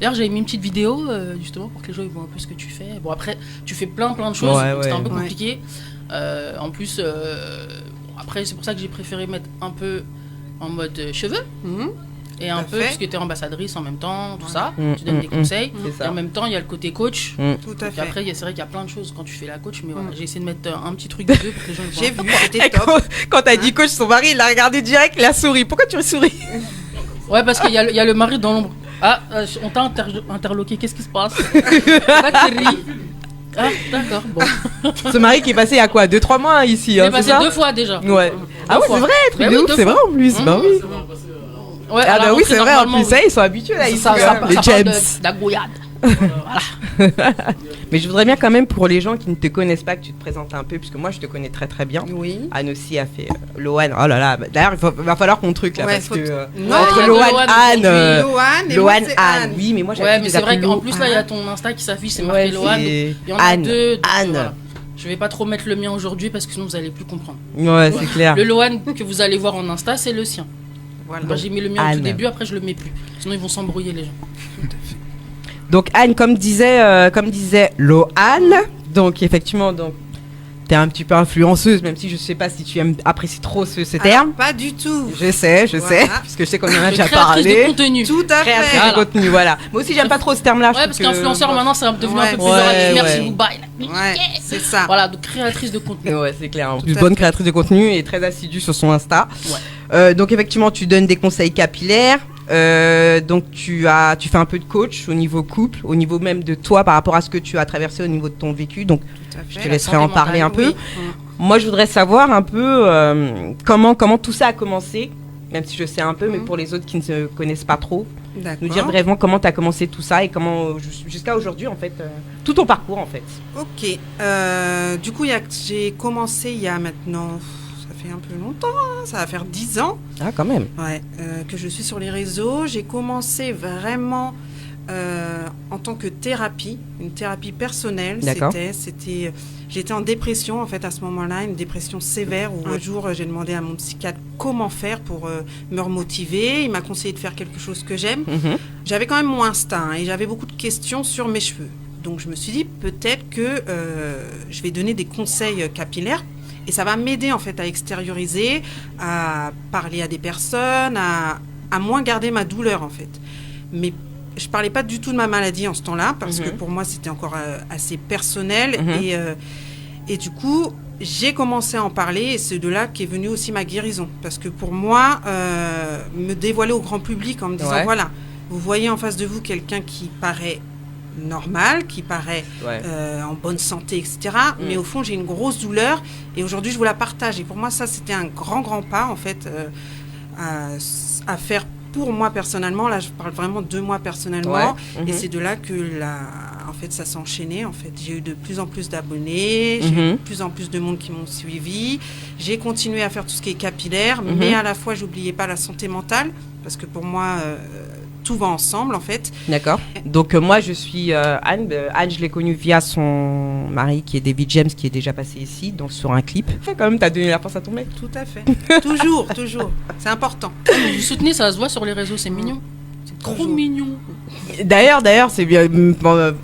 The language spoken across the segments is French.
D'ailleurs, j'avais mis une petite vidéo, justement, pour que les gens ils voient un peu ce que tu fais. Bon, après, tu fais plein de choses, c'était un peu compliqué. En plus, après, c'est pour ça que j'ai préféré mettre un peu en mode cheveux. Et un peu, parce que tu es ambassadrice en même temps, tout ça, tu donnes des conseils. Et en même temps, il y a le côté coach. Tout à fait. Et après, c'est vrai qu'il y a plein de choses quand tu fais la coach, mais voilà, j'ai essayé de mettre un petit truc de deux pour que les gens le voient. J'ai vu, c'était top. Quand t'as dit coach, son mari, il l'a regardé direct, il a souri. Pourquoi tu souris? Ouais, parce qu'il y a le mari dans l'ombre. Ah, on t'a interloqué, qu'est-ce qui se passe? Valérie. Ah, d'accord, bon. Ce mari qui est passé il y a quoi 2-3 mois ici, Il est c'est passé ça 2 fois déjà. Ouais. Ah ouais, c'est vrai, truc de ouf, c'est vrai en plus. Bah oui. Ouais, ah bah oui, c'est vrai en plus, ça, ils sont habitués là, ici, les James. La gouillade. Voilà. Mais je voudrais bien quand même pour les gens qui ne te connaissent pas que tu te présentes un peu, puisque moi je te connais très très bien. Oui. Anne aussi a fait Loane. Oh là là, d'ailleurs va falloir qu'on truc là, parce que entre Loane, Anne. Oui, mais moi j'avais. Ouais, mais c'est vrai qu'en plus là il y a ton Insta qui s'affiche, c'est marqué Loane. Il y en a deux. Anne. Voilà. Je vais pas trop mettre le mien aujourd'hui parce que sinon vous allez plus comprendre. Ouais, c'est clair. Le Loane que vous allez voir en Insta, c'est le sien. Voilà. Moi j'ai mis le mien au tout début, après je le mets plus. Sinon ils vont s'embrouiller les gens. Tout à fait. Donc Anne, comme disait Loane, donc effectivement, donc t'es un petit peu influenceuse, même si je sais pas si tu apprécies trop ce terme. Pas du tout. Je sais, puisque je sais qu'on en a déjà parlé. Créatrice de contenu. Tout à fait. Créatrice de contenu, voilà. Moi aussi j'aime pas trop ce terme-là. Ouais, parce qu'influenceur maintenant c'est devenu un peu plus merci vous bye. Ouais, c'est ça. Voilà, donc créatrice de contenu. Ouais, c'est clair. En plus, bonne créatrice de contenu et très assidue sur son Insta. Ouais. Donc effectivement, tu donnes des conseils capillaires. Donc tu fais un peu de coach au niveau couple, au niveau même de toi par rapport à ce que tu as traversé au niveau de ton vécu. Donc je te laisserai en parler un peu. Moi, je voudrais savoir un peu comment tout ça a commencé, même si je sais un peu, mais pour les autres qui ne se connaissent pas trop. Nous dire brièvement comment tu as commencé tout ça et comment jusqu'à aujourd'hui en fait, tout ton parcours en fait. Ok. Du coup, j'ai commencé il y a maintenant, ça fait un peu longtemps, hein, ça va faire 10 ans. Ah quand même. Ouais, que je suis sur les réseaux. J'ai commencé vraiment en tant que thérapie, une thérapie personnelle. D'accord. J'étais en dépression en fait à ce moment-là, une dépression sévère où un jour j'ai demandé à mon psychiatre comment faire pour me remotiver. Il m'a conseillé de faire quelque chose que j'aime. J'avais quand même mon instinct et j'avais beaucoup de questions sur mes cheveux. Donc je me suis dit peut-être que je vais donner des conseils capillaires et ça va m'aider en fait à extérioriser, à parler à des personnes, à moins garder ma douleur en fait. Mais je parlais pas du tout de ma maladie en ce temps-là parce que pour moi c'était encore assez personnel et du coup j'ai commencé à en parler et c'est de là qu'est venue aussi ma guérison parce que pour moi me dévoiler au grand public en me disant voilà, vous voyez en face de vous quelqu'un qui paraît normal, qui paraît en bonne santé, etc. Mais au fond j'ai une grosse douleur et aujourd'hui je vous la partage et pour moi ça c'était un grand pas en fait à faire pour moi personnellement. Là je parle vraiment de moi personnellement et c'est de là que en fait ça s'est enchaîné en fait. J'ai eu de plus en plus d'abonnés, j'ai eu de plus en plus de monde qui m'ont suivi, j'ai continué à faire tout ce qui est capillaire mais à la fois j'oubliais pas la santé mentale parce que pour moi tout va ensemble en fait. D'accord. Donc moi je suis Anne. Anne je l'ai connue via son mari qui est David James qui est déjà passé ici donc sur un clip. Quand même t'as donné la force à ton mec. Tout à fait. toujours. C'est important. Vous soutenez, ça se voit sur les réseaux, c'est mignon. C'est trop mignon. D'ailleurs c'est bien.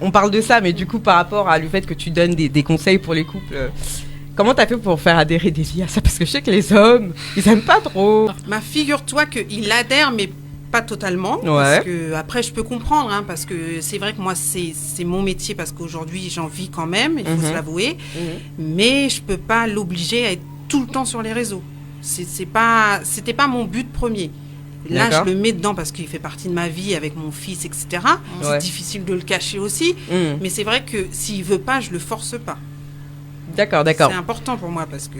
On parle de ça mais du coup par rapport à le fait que tu donnes des conseils pour les couples. Comment t'as fait pour faire adhérer des filles à ça? Parce que je sais que les hommes ils aiment pas trop. Figure-toi qu'ils adhèrent mais pas totalement, parce que après je peux comprendre, hein, parce que c'est vrai que moi c'est mon métier, parce qu'aujourd'hui j'en vis quand même, il faut se l'avouer, mais je peux pas l'obliger à être tout le temps sur les réseaux. C'était pas mon but premier. Là je le mets dedans parce qu'il fait partie de ma vie avec mon fils, etc. C'est difficile de le cacher aussi, mais c'est vrai que s'il veut pas, je le force pas. D'accord. C'est important pour moi parce que.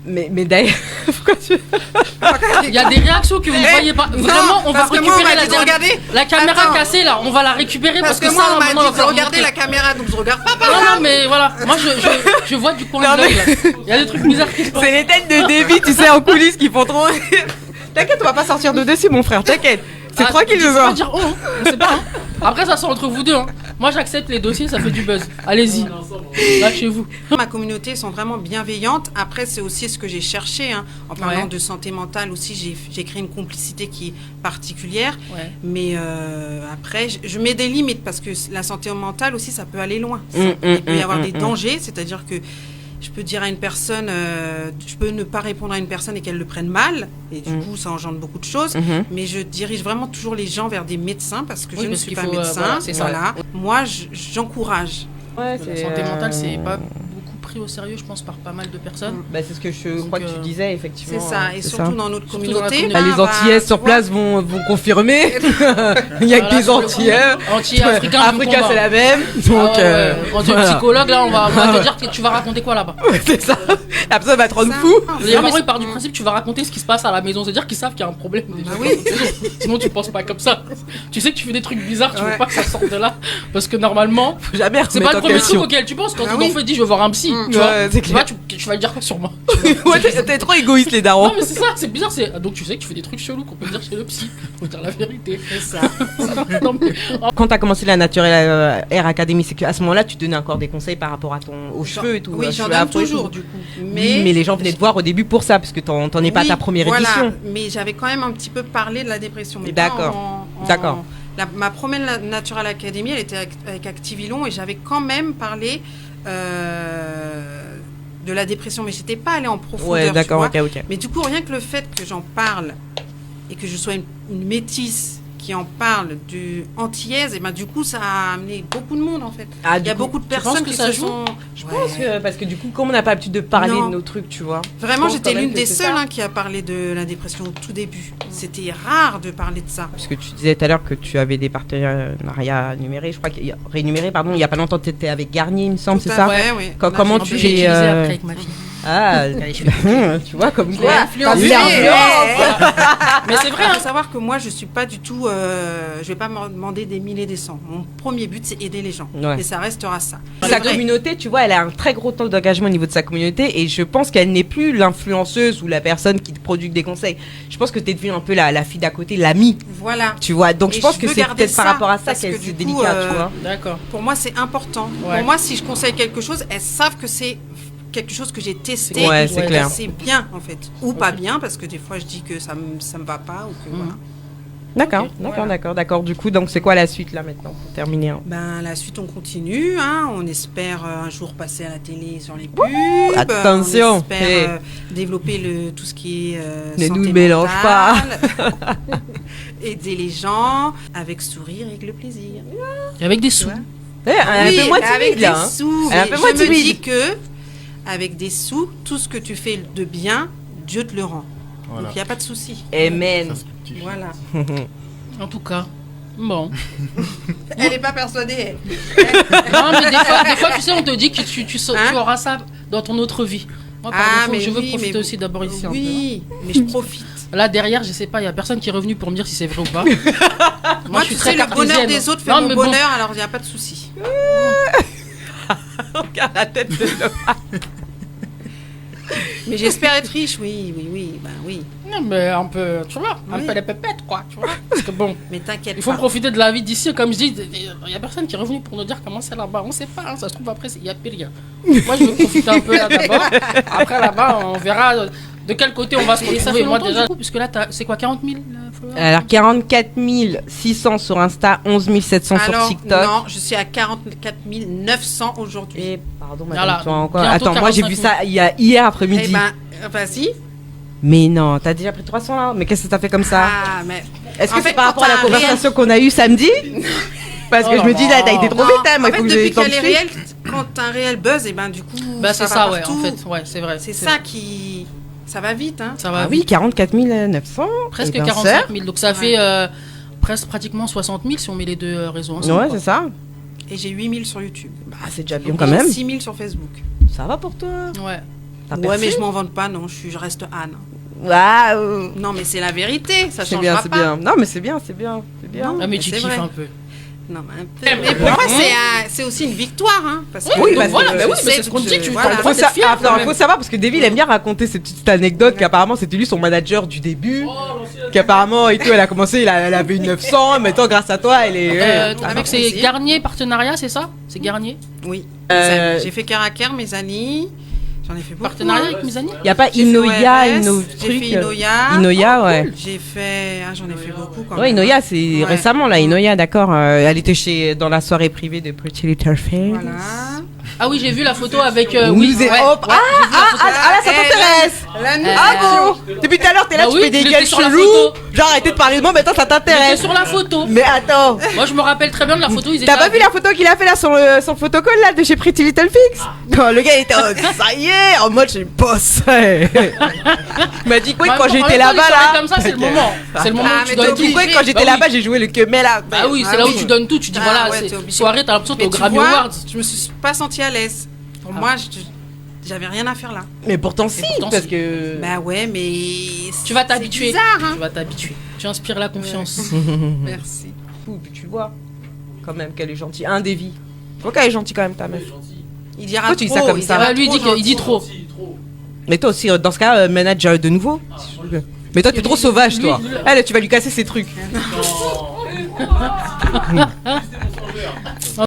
Mais d'ailleurs, pourquoi tu. Il y a des réactions que vous ne voyez pas. Vraiment, on va récupérer la caméra cassée là. On va la récupérer parce que moi, ça, on m'a dit de regarder la caméra, donc je regarde pas. Non, mais voilà. Moi, je vois du coin de l'œil. Il y a des trucs bizarres qui se passent. C'est les têtes de David, tu sais, en coulisses qui font trop. T'inquiète, on va pas sortir de dessus, mon frère. T'inquiète. C'est tranquille, je vois. Dire oh, on sait pas. Après, ça sort entre vous deux. Moi, j'accepte les dossiers, ça fait du buzz. Allez-y, lâchez-vous. Ma communauté sont vraiment bienveillantes. Après, c'est aussi ce que j'ai cherché. Hein. En parlant de santé mentale aussi, j'ai créé une complicité qui est particulière. Ouais. Mais après, je mets des limites parce que la santé mentale aussi, ça peut aller loin. Il peut y avoir des dangers, c'est-à-dire que je peux dire à une personne, je peux ne pas répondre à une personne et qu'elle le prenne mal, et du coup ça engendre beaucoup de choses, mais je dirige vraiment toujours les gens vers des médecins parce que je ne suis pas médecin. Voilà. Moi, j'encourage. Ouais, la santé mentale, c'est pas beaucoup pris au sérieux, je pense, par pas mal de personnes. Bah, c'est ce que je crois que tu disais, effectivement. C'est ça, et surtout dans notre communauté. Les Antillais sur place vont confirmer. Il y a que des Antillais. Antillais, Africains, c'est la même. Donc, quand tu es psychologue, là, on va te dire que tu vas raconter quoi là-bas. C'est ça. La personne va te rendre fou. Les parents, ils partent du principe que tu vas raconter ce qui se passe à la maison. C'est-à-dire qu'ils savent qu'il y a un problème. Oui. Sinon, tu penses pas comme ça. Tu sais que tu fais des trucs bizarres, tu veux pas que ça sorte de là. Parce que normalement, jamais c'est pas le premier truc auquel tu penses quand ton enfant dit je veux voir un psy. Tu vois, tu vas le dire quoi sur moi. Ouais, t'es trop égoïste, les darons. Non, mais c'est ça, c'est bizarre. Donc tu sais que tu fais des trucs chelous qu'on peut dire chez le psy. Faut dire la vérité. C'est ça. Quand t'as commencé la Natural Hair Academy, c'est qu'à ce moment-là, tu donnais encore des conseils par rapport aux cheveux et tout. Oui, j'en donne toujours, du coup. Mais les gens venaient te voir au début pour ça, parce que t'en es pas à ta première édition. Mais j'avais quand même un petit peu parlé de la dépression. D'accord. Ma première Natural Academy, elle était avec Activilon et j'avais quand même parlé de la dépression, mais j'étais pas allée en profondeur. Ouais, d'accord, ok. Mais du coup, rien que le fait que j'en parle et que je sois une métisse qui en parle du antillaise, et ben du coup ça a amené beaucoup de monde en fait. Il y a beaucoup de personnes qui se sont. Je pense que parce que du coup, comme on n'a pas l'habitude de parler de nos trucs, tu vois. Vraiment, j'étais l'une des seules qui a parlé de la dépression au tout début. C'était rare de parler de ça. Parce que tu disais tout à l'heure que tu avais des partenariats rémunérés, je crois qu'il y a rémunérés, pardon. Il y a pas longtemps, tu étais avec Garnier, il me semble, c'est ça. Ouais. Comment tu l'as utilisé après avec ma fille. Ah, tu vois, comme quoi. Influence. Mais c'est vrai, il faut savoir que moi, je suis pas du tout. Je vais pas me demander des 1000 et des 100. Mon premier but, c'est aider les gens. Et ça restera ça. Sa communauté, tu vois, elle a un très gros temps d'engagement au niveau de sa communauté. Et je pense qu'elle n'est plus l'influenceuse ou la personne qui te produit des conseils. Je pense que tu es devenue un peu la fille d'à côté, l'amie. Voilà. Tu vois, donc je pense que c'est peut-être par rapport à ça qu'elle c'est délicat, tu vois. D'accord. Pour moi, c'est important. Pour moi, si je conseille quelque chose, elles savent que c'est quelque chose que j'ai testé. Ouais, c'est clair. C'est bien, en fait. Ou pas bien, parce que des fois, je dis que ça me va pas. Ou que, voilà. D'accord. Du coup, donc c'est quoi la suite là maintenant pour terminer La suite, on continue. On espère un jour passer à la télé sur les pubs. Attention. On espère développer tout ce qui est ne santé nous mélange pas. Aider les gens avec sourire et avec le plaisir. Et avec des sous. Un peu moins timide là. Je me dis que avec des sous, tout ce que tu fais de bien, Dieu te le rend. Voilà. Donc il n'y a pas de souci. Amen. Voilà. En tout cas, bon. Elle n'est pas persuadée. Non, mais des fois, tu sais, on te dit que tu auras ça dans ton autre vie. Moi, je veux profiter aussi d'abord ici un peu. Oui, mais je profite. Là, derrière, je sais pas, il n'y a personne qui est revenu pour me dire si c'est vrai ou pas. Moi, je suis très le bonheur des autres fait mon bonheur, alors il n'y a pas de souci. Regarde la tête de l'homme. Mais j'espère être riche, oui. Non, mais un peu, tu vois, un peu les pépettes, quoi, tu vois. Parce que bon, mais t'inquiète il faut profiter de la vie d'ici. Comme je dis, il y a personne qui est revenu pour nous dire comment c'est là-bas. On sait pas, ça se trouve après, il n'y a plus rien. Moi, je veux profiter un peu là d'abord. Après, là-bas, on verra de quel côté on va se retrouver. Moi, déjà, puisque là, c'est quoi, 40 000 followers? Alors, 44 600 sur Insta, 11 700 sur TikTok. Non, je suis à 44 900 aujourd'hui. Et pardon, madame, toi encore. Attends, moi, j'ai vu ça hier après-midi. Vas-y. Mais non, t'as déjà pris 300 là? Mais qu'est-ce que t'as fait comme ça? Est-ce que c'est par rapport à la conversation qu'on a eue samedi? Parce que je me dis, là, t'as été trop vite, moi, il faut que depuis qu'elle est réelle, quand t'as un réel buzz, et du coup. C'est ça, ouais, en fait, ouais, c'est vrai. C'est ça qui. Ça va vite, hein. Ça va vite. Oui, 44 900. Presque 45 000. Donc ça fait presque pratiquement 60 000 si on met les deux réseaux ensemble. Ouais, c'est ça. Et j'ai 8 000 sur YouTube. C'est déjà bien quand même. 6 000 sur Facebook. Ça va pour toi? Ouais. Ouais, mais je m'en vante pas, non. Je reste Anne. Waouh. Non, mais c'est la vérité. Ça change pas. C'est bien. Non, mais c'est bien. Non, mais tu kiffes un peu. Non, mais un peu. Mais pour moi, c'est aussi une victoire, hein. Parce que oui, voilà, mais c'est ce qu'on dit. Il faut savoir parce que Davy aime bien raconter ces petites anecdotes qu'apparemment c'était lui son manager du début. Qu'apparemment, et tout, elle a commencé, elle avait une 900, maintenant, grâce à toi, elle est... Avec ses Garnier partenariat, c'est ça? C'est Garnier? Oui. J'ai fait Caracar, mes amis. J'en ai fait beaucoup. Partenariat avec mes amis? Il n'y a pas Inoya, J'ai fait Inoya. Inoya, ouais. J'ai fait... j'en ai fait beaucoup quand même. Ouais, Inoya, c'est récemment, là, Inoya, d'accord. Elle était dans la soirée privée de Pretty Little Things. Voilà. Ah oui, j'ai vu la photo avec... là, ça t'intéresse. Bon. Depuis tout à l'heure, t'es là, tu fais des gueules chelous. Genre, arrêtez de parler de moi, maintenant, ça t'intéresse. Sur la photo. Mais attends. Moi, je me rappelle très bien de la photo. T'as pas vu la photo qu'il a fait là, son photocall là, de chez Pretty Little Things? Quand le gars était ça y est, en mode j'ai boss. Il m'a dit quoi quand j'étais là-bas là? Comme ça, c'est le moment. C'est le moment où tu dois dit quoi quand j'étais là-bas, j'ai joué le Kemel là. Bah oui, c'est là où tu donnes tout. Tu dis voilà, soirée, t'as l'impression que t'es au Grammy Awards. Je me suis pas sentie à l'aise. Pour moi, j'avais rien à faire là. Mais pourtant si, parce que... Bah ouais, mais... Tu vas t'habituer. C'est bizarre, hein. Tu vas t'habituer. Tu inspires la confiance. Merci. Tu vois, quand même qu'elle est gentille. Un dévi. Tu vois qu'elle est gentille quand même, ta meuf. Il dira trop. Tu dis ça comme ça. Lui, il dit trop. Mais toi aussi, dans ce cas, manage de nouveau. Mais toi, t'es trop sauvage, toi. Elle, tu vas lui casser ses trucs.